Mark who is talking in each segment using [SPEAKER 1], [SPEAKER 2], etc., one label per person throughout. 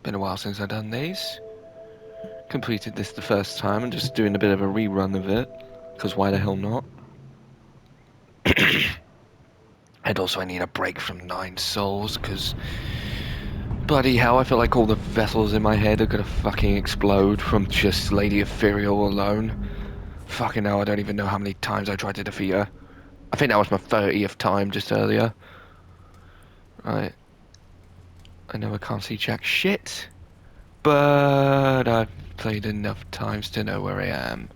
[SPEAKER 1] Been a while since I've done these. Completed this the first time and just doing a bit of a rerun of it. Because why the hell not? And also I need a break from 9 Souls, because bloody hell, I feel like all the vessels in my head are gonna fucking explode from just Lady Ethereal alone. Fucking hell, I don't even know how many times I tried to defeat her. I think that was my 30th time just earlier. Right. I know I can't see jack shit, but I've played enough times to know where I am.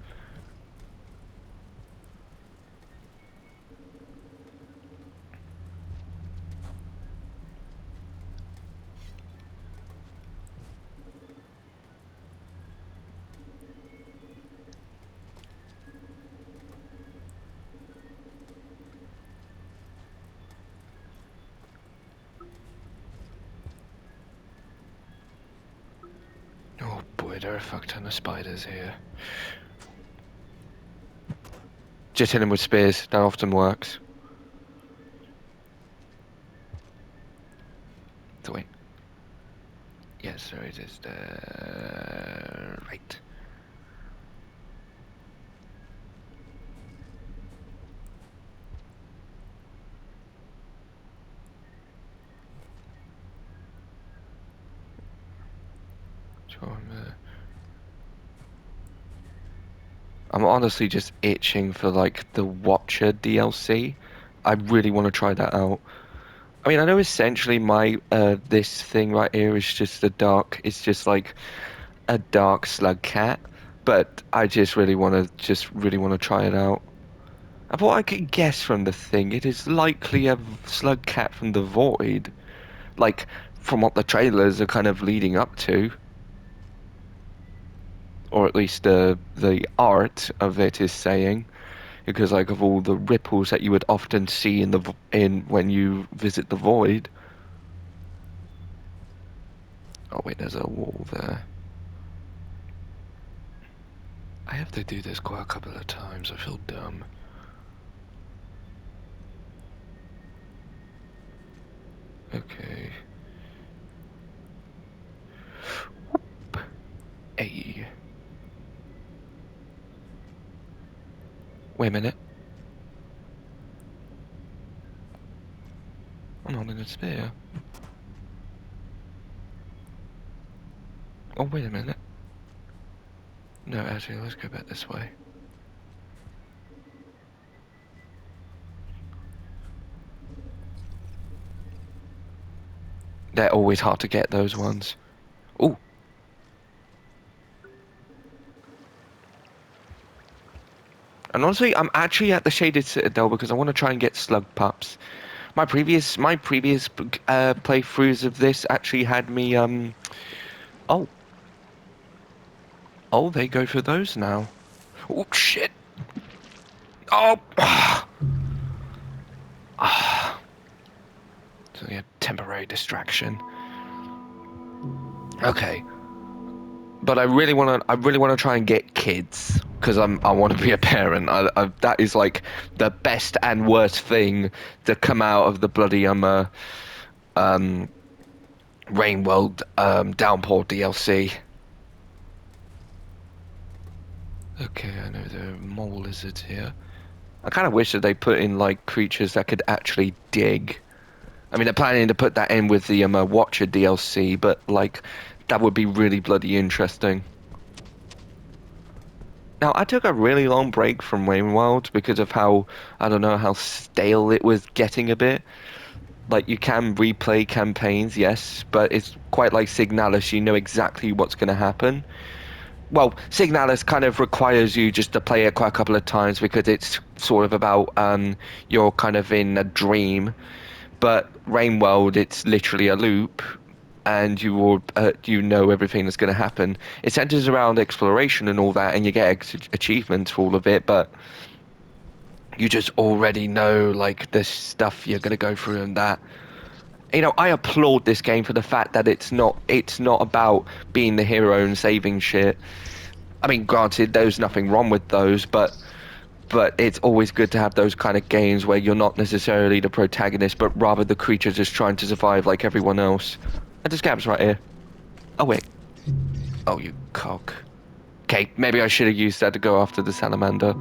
[SPEAKER 1] Oh boy, there are a fuck ton of spiders here. Just hit him with spears, that often works. So wait. Yes, there it is there. Right. So I'm honestly just itching for like the Watcher DLC. I really want to try that out. I mean, I know essentially my this thing right here is just a dark. It's just like a dark slug cat, but I just really want to try it out. And what I can guess from the thing, it is likely a slug cat from the void, like from what the trailers are kind of leading up to, or at least the art of it is saying, because like of all the ripples that you would often see in in when you visit the void. Oh wait, there's a wall there. I have to do this quite a couple of times. I feel dumb. Okay. Whoop. Hey. Wait a minute. I'm holding a spear. Oh, wait a minute. No, actually, let's go back this way. They're always hard to get, those ones. Oh. And honestly, I'm actually at the Shaded Citadel because I want to try and get slug pups. My previous playthroughs of this actually had me oh. Oh, they go for those now. Oh shit. Oh. Ah. So yeah, temporary distraction. Okay. But I really want to try and get kids because I want to be a parent. That is like the best and worst thing to come out of the bloody um Rain World Downpour DLC. Okay, I know there are mole lizards here. I kind of wish that they put in like creatures that could actually dig. I mean, they're planning to put that in with the Watcher DLC, but like that would be really bloody interesting. Now, I took a really long break from World because of how, I don't know, how stale it was getting a bit. Like, you can replay campaigns, yes, but it's quite like Signalis, you know exactly what's going to happen. Well, Signalis kind of requires you just to play it quite a couple of times because it's sort of about you're kind of in a dream. But Rain World, it's literally a loop, and you know everything that's going to happen. It centers around exploration and all that, and you get achievements for all of it, but you just already know like the stuff you're going to go through and that. You know, I applaud this game for the fact that it's not about being the hero and saving shit. I mean, granted, there's nothing wrong with those, but it's always good to have those kind of games where you're not necessarily the protagonist, but rather the creature just trying to survive like everyone else. And the scab's right here. Oh wait. Oh, you cock. Okay, maybe I should have used that to go after the salamander.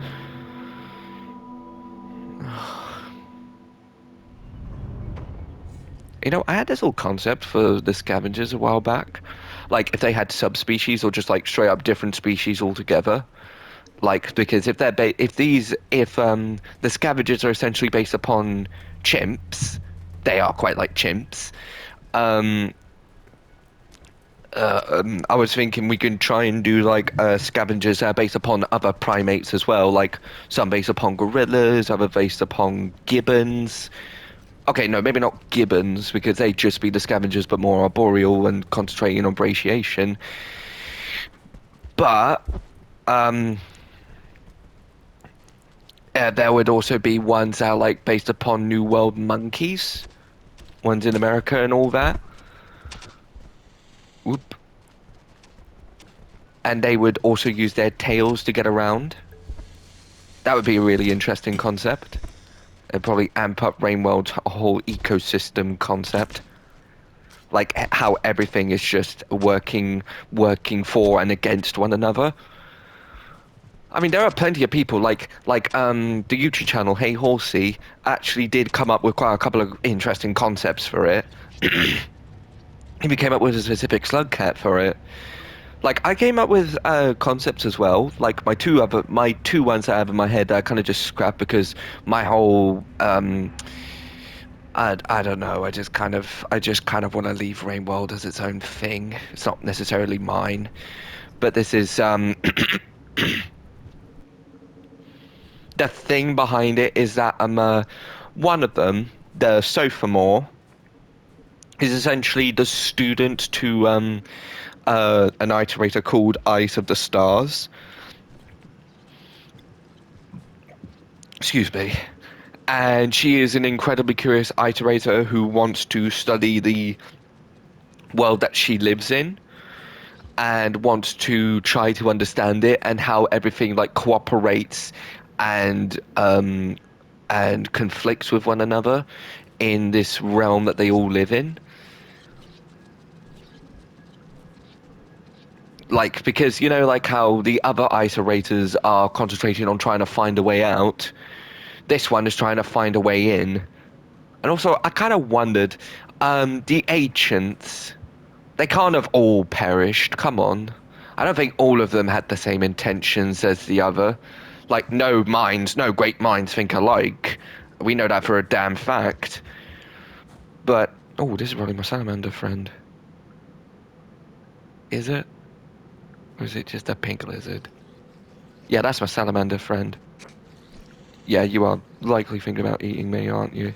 [SPEAKER 1] You know, I had this whole concept for the scavengers a while back. Like, if they had subspecies or just like straight up different species altogether. Like, because if they're if the scavengers are essentially based upon chimps, they are quite like chimps. Um, I was thinking we can try and do like scavengers that are based upon other primates as well, like some based upon gorillas, other based upon gibbons. Okay, no, maybe not gibbons because they'd just be the scavengers, but more arboreal and concentrating on brachiation. But um, there would also be ones that are like based upon New World monkeys, ones in America and all that. Whoop. And they would also use their tails to get around. That would be a really interesting concept. It'd probably amp up Rainworld's whole ecosystem concept. Like how everything is just working for and against one another. I mean, there are plenty of people like the YouTube channel Hey Horsey actually did come up with quite a couple of interesting concepts for it. He came up with a specific slug cat for it. Like I came up with concepts as well. Like my two ones that I have in my head I kind of just scrapped because my whole I don't know. I just kind of want to leave Rainworld as its own thing. It's not necessarily mine, but this is the thing behind it is that one of them, the sophomore, is essentially the student to an iterator called Eyes of the Stars. Excuse me. And she is an incredibly curious iterator who wants to study the world that she lives in and wants to try to understand it and how everything like cooperates and conflicts with one another in this realm that they all live in. Like, because you know, like how the other iterators are concentrating on trying to find a way out, this one is trying to find a way in. And also, I kind of wondered, the ancients, they can't have all perished. Come on. I don't think all of them had the same intentions as the other. Like, no great minds think alike. We know that for a damn fact. But, oh, this is probably my salamander friend. Is it? Or is it just a pink lizard? Yeah, that's my salamander friend. Yeah, you are likely thinking about eating me, aren't you?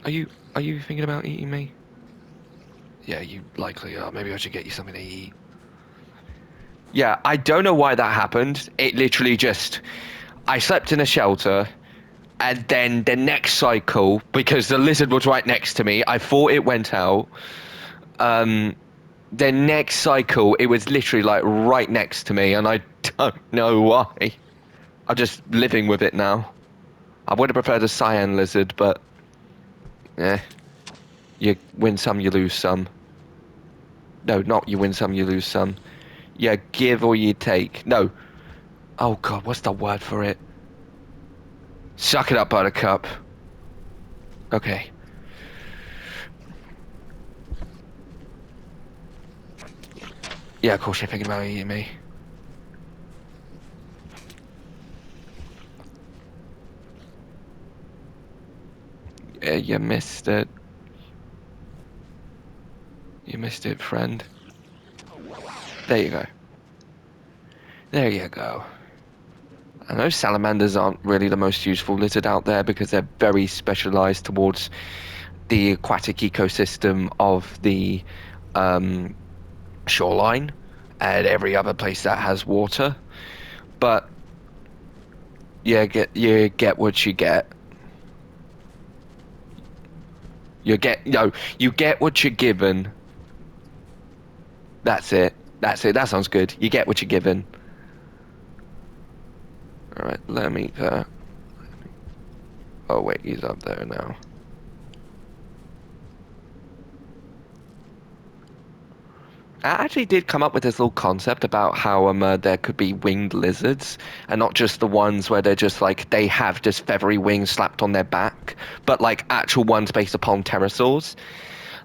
[SPEAKER 1] Are you are you thinking about eating me? Yeah, you likely are. Maybe I should get you something to eat. Yeah, I don't know why that happened. It literally just I slept in a shelter and then the next cycle, because the lizard was right next to me, I thought it went out. Um the next cycle it was literally like right next to me and I don't know why. I'm just living with it now. I would have preferred a cyan lizard, but eh. You win some, you lose some. No, not you win some, you lose some. You give or you take. No. Oh god, what's the word for it? Suck it up, Buttercup. Okay. Yeah, of course you're thinking about eating me. Yeah, you missed it. You missed it, friend. There you go. There you go. I know salamanders aren't really the most useful lizard out there because they're very specialized towards the aquatic ecosystem of the um, shoreline and every other place that has water. But you get what you get. You get what you're given. That's it. That's it. That sounds good. You get what you're given. All right, let me. Oh wait, he's up there now. I actually did come up with this little concept about how there could be winged lizards, and not just the ones where they're just like they have just feathery wings slapped on their back, but like actual ones based upon pterosaurs.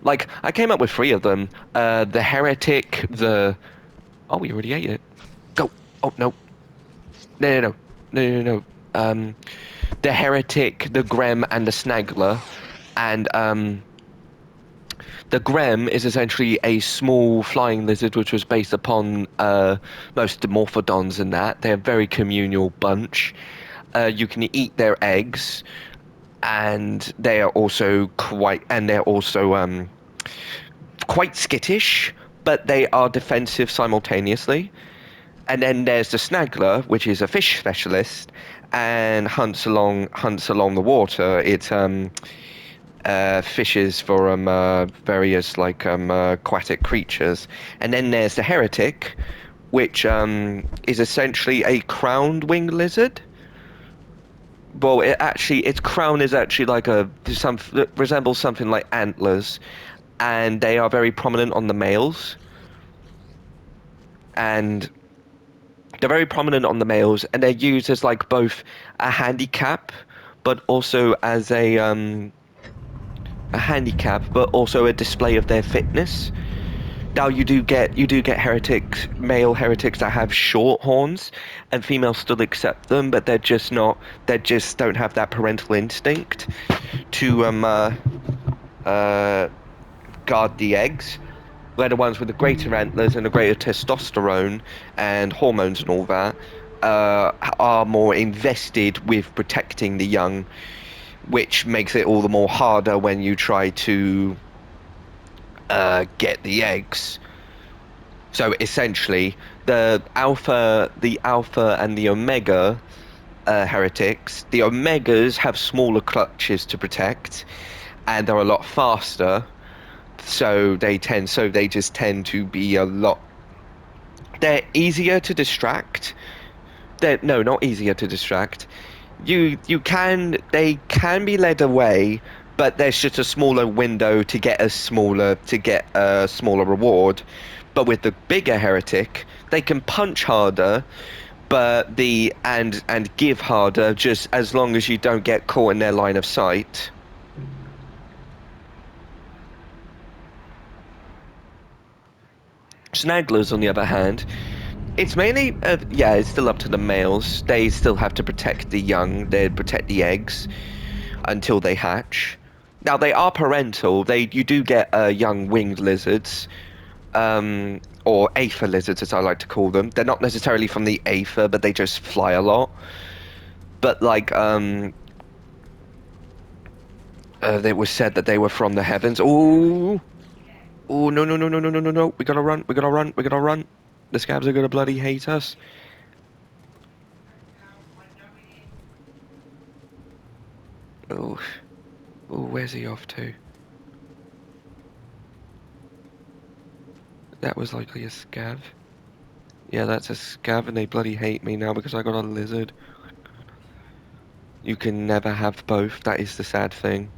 [SPEAKER 1] Like I came up with three of them: the heretic, the oh, we already ate it. Go. Oh no, no, no, no, no, no, no. Um, the heretic, the grem, and the snagler, and the grem is essentially a small flying lizard which was based upon most dimorphodons and that. They're a very communal bunch. You can eat their eggs, and they're also quite skittish, but they are defensive simultaneously. And then there's the snagler, which is a fish specialist and hunts along the water. It fishes for various like aquatic creatures. And then there's the heretic, which is essentially a crowned winged lizard. Well, its crown is actually like resembles something like antlers, and they are very prominent on the males. And they're very prominent on the males, and they're used as like both a handicap, but also as a handicap, but also a display of their fitness. Now you do get male heretics that have short horns, and females still accept them, but they just don't have that parental instinct to uh, guard the eggs. Where the ones with the greater antlers and the greater testosterone and hormones and all that are more invested with protecting the young, which makes it all the more harder when you try to get the eggs. So essentially, the alpha and the omega heretics, the omegas have smaller clutches to protect, and they're a lot faster. So they just tend to be a lot. They're easier to distract. They're no, not easier to distract. They can be led away, but there's just a smaller window to get a smaller reward. But with the bigger heretic, they can punch harder, but the and give harder just as long as you don't get caught in their line of sight. Snagglers, on the other hand, it's mainly yeah, it's still up to the males. They still have to protect the young. They protect the eggs until they hatch. Now they are parental. You do get young winged lizards, or aether lizards, as I like to call them. They're not necessarily from the aether, but they just fly a lot. But like it was said that they were from the heavens. Ooh, ooh, no, no, no, no, no, no, no, no. We gotta run. We gotta run. We gotta run. The scabs are gonna bloody hate us. Oh, oh, where's he off to? That was likely a scav. Yeah, that's a scav, and they bloody hate me now because I got a lizard. You can never have both. That is the sad thing.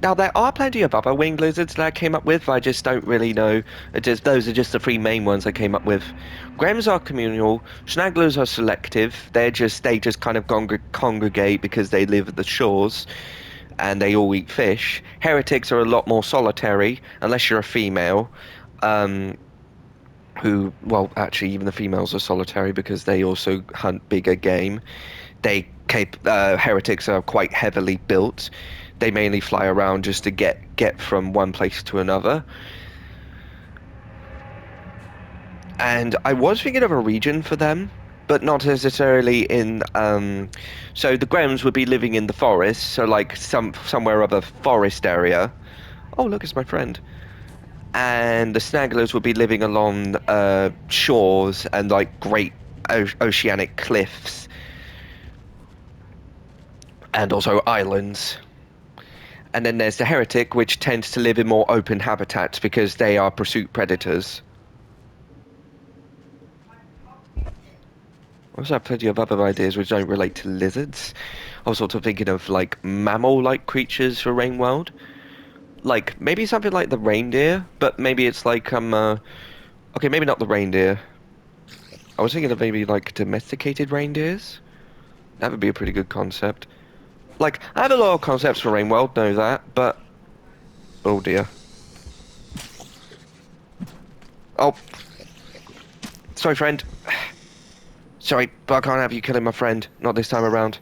[SPEAKER 1] Now, there are plenty of other winged lizards that I came up with, but I just don't really know. Those are just the three main ones I came up with. Grems are communal. Snagglers are selective. They just kind of congregate because they live at the shores, and they all eat fish. Heretics are a lot more solitary, unless you're a female. Um, well, actually, even the females are solitary because they also hunt bigger game. Heretics are quite heavily built. They mainly fly around just to get from one place to another. And I was thinking of a region for them, but not necessarily in. So the Grems would be living in the forest, so like somewhere of a forest area. Oh, look, it's my friend. And the Snagglers would be living along shores and like great oceanic cliffs, and also islands. And then there's the heretic, which tends to live in more open habitats because they are pursuit predators. I also have plenty of other ideas which don't relate to lizards. I was sort of thinking of like mammal-like creatures for Rain World. like maybe something like the reindeer, but maybe it's like okay, maybe not the reindeer. I was thinking of maybe like domesticated reindeers. That would be a pretty good concept. Like, I have a lot of concepts for Rain World, know that, but oh dear. Oh, sorry, friend. Sorry, but I can't have you killing my friend. Not this time around.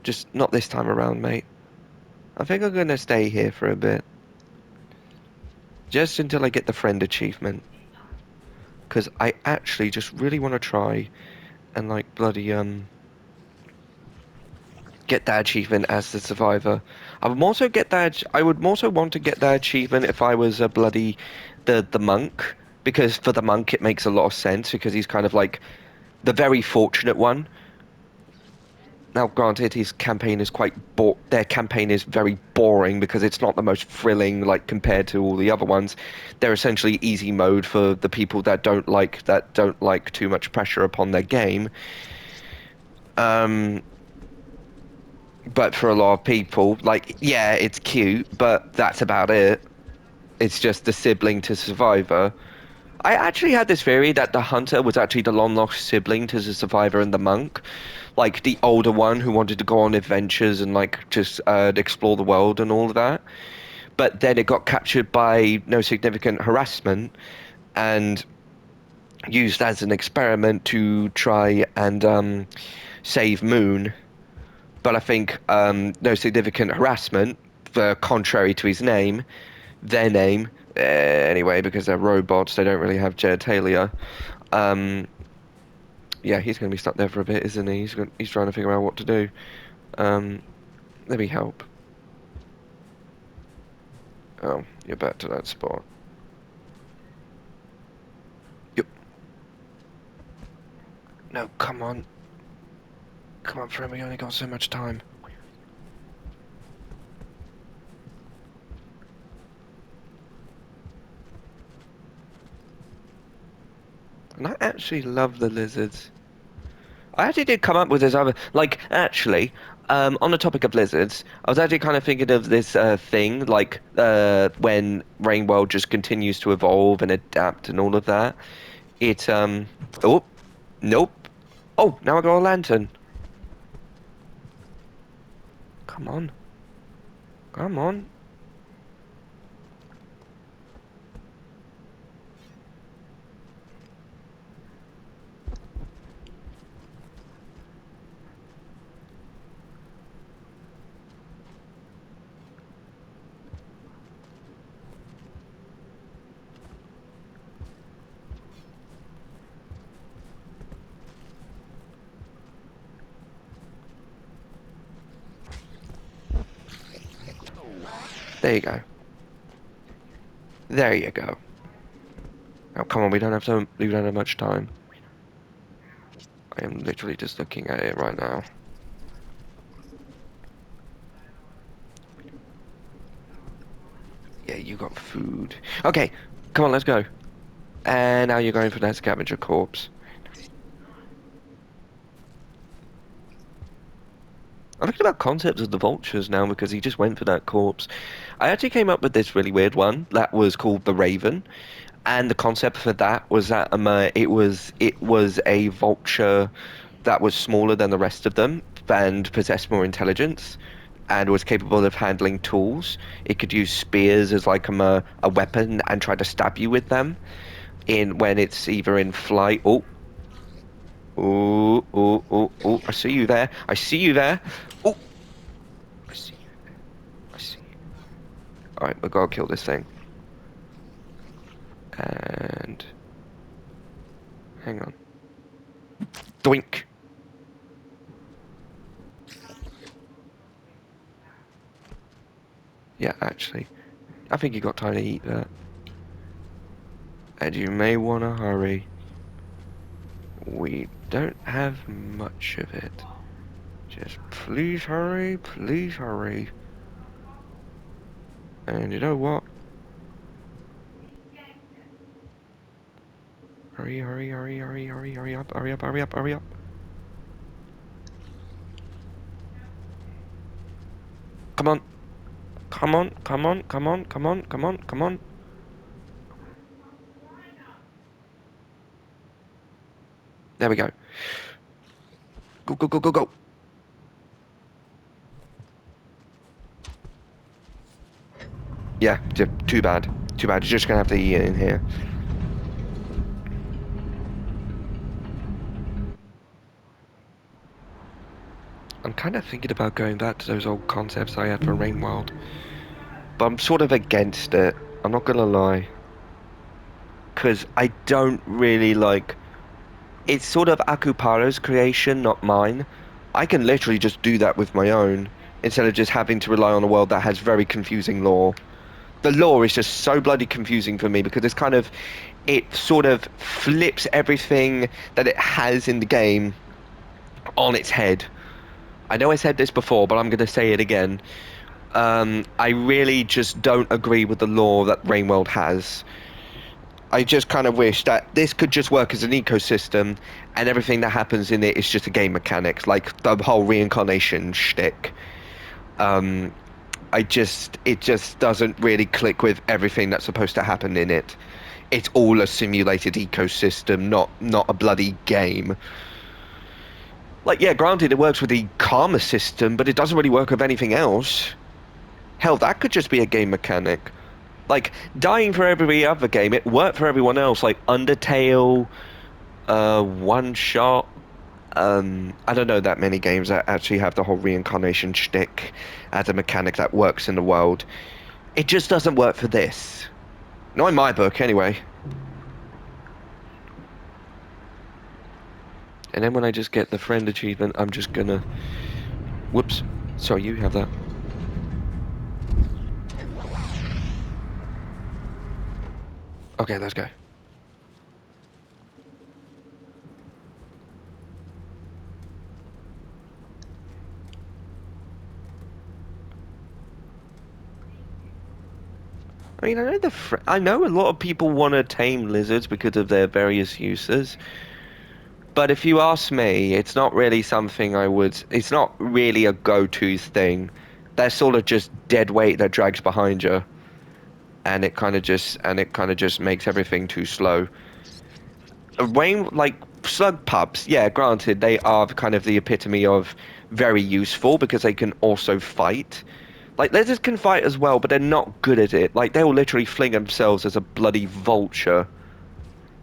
[SPEAKER 1] Just not this time around, mate. I think I'm gonna stay here for a bit. Just until I get the friend achievement. Because I actually just really want to try and, like, bloody, get that achievement as the survivor. I would also want to get that achievement if I was a bloody, the monk. Because for the monk, it makes a lot of sense because he's kind of like the very fortunate one. Now, granted, his campaign is their campaign is very boring because it's not the most thrilling, like compared to all the other ones. They're essentially easy mode for the people that don't like too much pressure upon their game. Um, but for a lot of people, like, yeah, it's cute, but that's about it. It's just the sibling to Survivor. I actually had this theory that the hunter was actually the long lost sibling to the survivor and the monk, like the older one who wanted to go on adventures and like just explore the world and all of that. But then it got captured by no significant harassment and used as an experiment to try and save Moon. But I think no significant harassment, contrary to their name, anyway, because they're robots, they don't really have genitalia. Um, yeah, he's going to be stuck there for a bit, isn't he? He's trying to figure out what to do. Um, Let me help. Oh, you're back to that spot. Yep. No, come on. Come on, friend, we only got so much time. And I actually love the lizards. I actually did come up with this other, like, actually, on the topic of lizards, I was actually kind of thinking of this thing, like, when Rain World just continues to evolve and adapt and all of that. Oh, nope. Oh, now I got a lantern. Come on. Come on. There you go. There you go. Oh, come on, we don't have much time. I am literally just looking at it right now. Yeah, you got food. Okay, come on, let's go. And now you're going for that scavenger corpse. I'm thinking about concepts of the vultures now because he just went for that corpse. I actually came up with this really weird one that was called the Raven, and the concept for that was that it was a vulture that was smaller than the rest of them and possessed more intelligence and was capable of handling tools. It could use spears as like a weapon and try to stab you with them in when it's either in flight. Oh, oh, oh, oh, oh! I see you there. I see you there. Oh, I see you. I see you. All right, we gotta kill this thing. And hang on. Doink. Yeah, actually, I think you got time to eat that. And you may want to hurry. We don't have much of it. Just please hurry, please hurry. And you know what? Hurry, hurry, hurry, hurry, hurry, hurry up, hurry up, hurry up, hurry up. Come on. Come on. Come on. Come on. Come on. Come on. Come on. There we go. Go, go, go, go, go. Yeah, too bad. Too bad. You're just gonna have to eat it in here. I'm kind of thinking about going back to those old concepts I had for Rain World, but I'm sort of against it. I'm not gonna lie, because I don't really like. It's sort of Akuparo's creation, not mine. I can literally just do that with my own instead of just having to rely on a world that has very confusing lore. The lore is just so bloody confusing for me because it sort of flips everything that it has in the game on its head. I know I said this before, but I'm going to say it again. I really just don't agree with the lore that Rainworld has. I just kind of wish that this could just work as an ecosystem, and everything that happens in it is just a game mechanics, like the whole reincarnation shtick. Um, it just doesn't really click with everything that's supposed to happen in it. It's all a simulated ecosystem, not a bloody game. Like, yeah, granted, it works with the karma system, but it doesn't really work with anything else. Hell, that could just be a game mechanic. Like, dying for every other game, it worked for everyone else, like Undertale, One Shot. I don't know that many games that actually have the whole reincarnation shtick as a mechanic that works in the world. It just doesn't work for this. Not in my book, anyway. And then when I just get the friend achievement, I'm just gonna... Whoops. Sorry, you have that. Okay, let's go. I mean, I know a lot of people want to tame lizards because of their various uses, but if you ask me, it's not really something I would. It's not really a go-to thing. They're sort of just dead weight that drags behind you, and it kind of just makes everything too slow. Rain like slug pups, yeah, granted, they are kind of the epitome of very useful because they can also fight. Like lizards can fight as well, but they're not good at it. Like they'll literally fling themselves as a bloody vulture,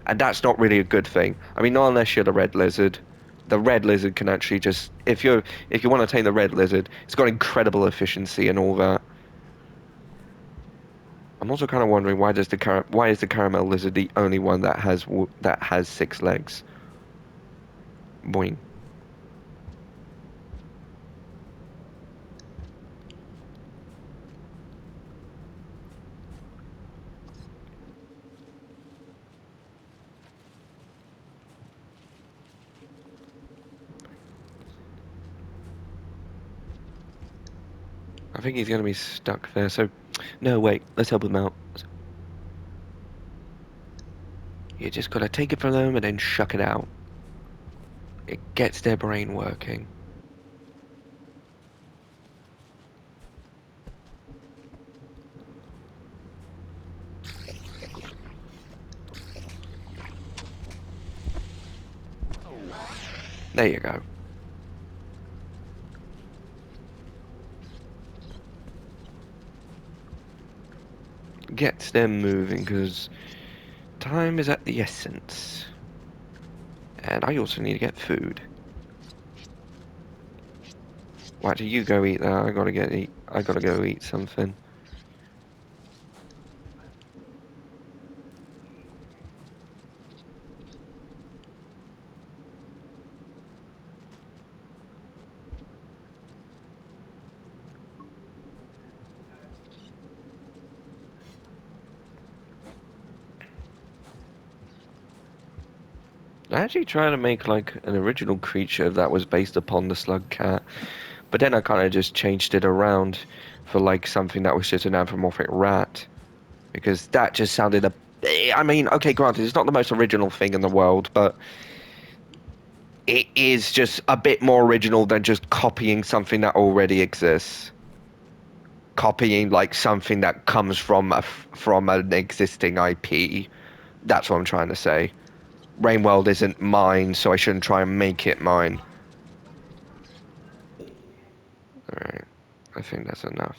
[SPEAKER 1] and that's not really a good thing. I mean, not unless you're the red lizard. The red lizard can actually just if you want to tame the red lizard, it's got incredible efficiency and all that. I'm also kind of wondering why is the caramel lizard the only one that has six legs? Boing. I think he's going to be stuck there. So, no, wait. Let's help him out. You just got to take it from them and then shuck it out. It gets their brain working. There you go. Gets them moving because time is at the essence. And I also need to get food. Why do you go eat that? I gotta go eat something. I actually tried to make like an original creature that was based upon the slug cat, but then I kind of just changed it around for like something that was just an anthropomorphic rat because that just sounded a. I mean, okay, granted, it's not the most original thing in the world, but it is just a bit more original than just copying something that already exists. copying like something that comes from from an existing IP. That's what I'm trying to say. Rainworld isn't mine, so I shouldn't try and make it mine. All right, I think that's enough.